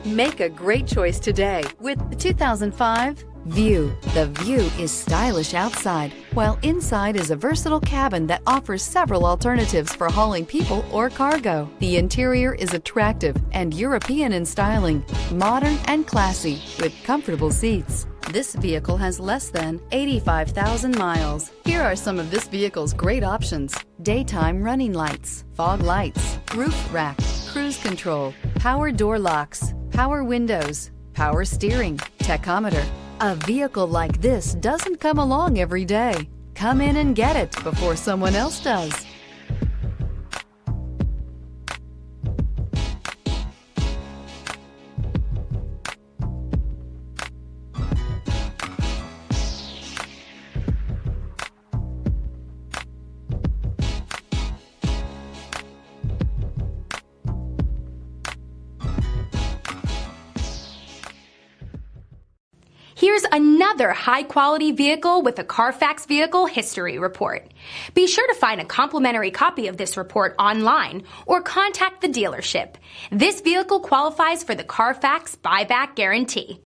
Make a great choice today with the 2005 Vue. The Vue is stylish outside, while inside is a versatile cabin that offers several alternatives for hauling people or cargo. The interior is attractive and European in styling, modern and classy, with comfortable seats. This vehicle has less than 85,000 miles. Here are some of this vehicle's great options: daytime running lights, fog lights, roof rack, cruise control, power door locks, power windows, power steering, tachometer. A vehicle like this doesn't come along every day. Come in and get it before someone else does. Here's another high-quality vehicle with a Carfax Vehicle History Report. Be sure to find a complimentary copy of this report online or contact the dealership. This vehicle qualifies for the Carfax Buyback Guarantee.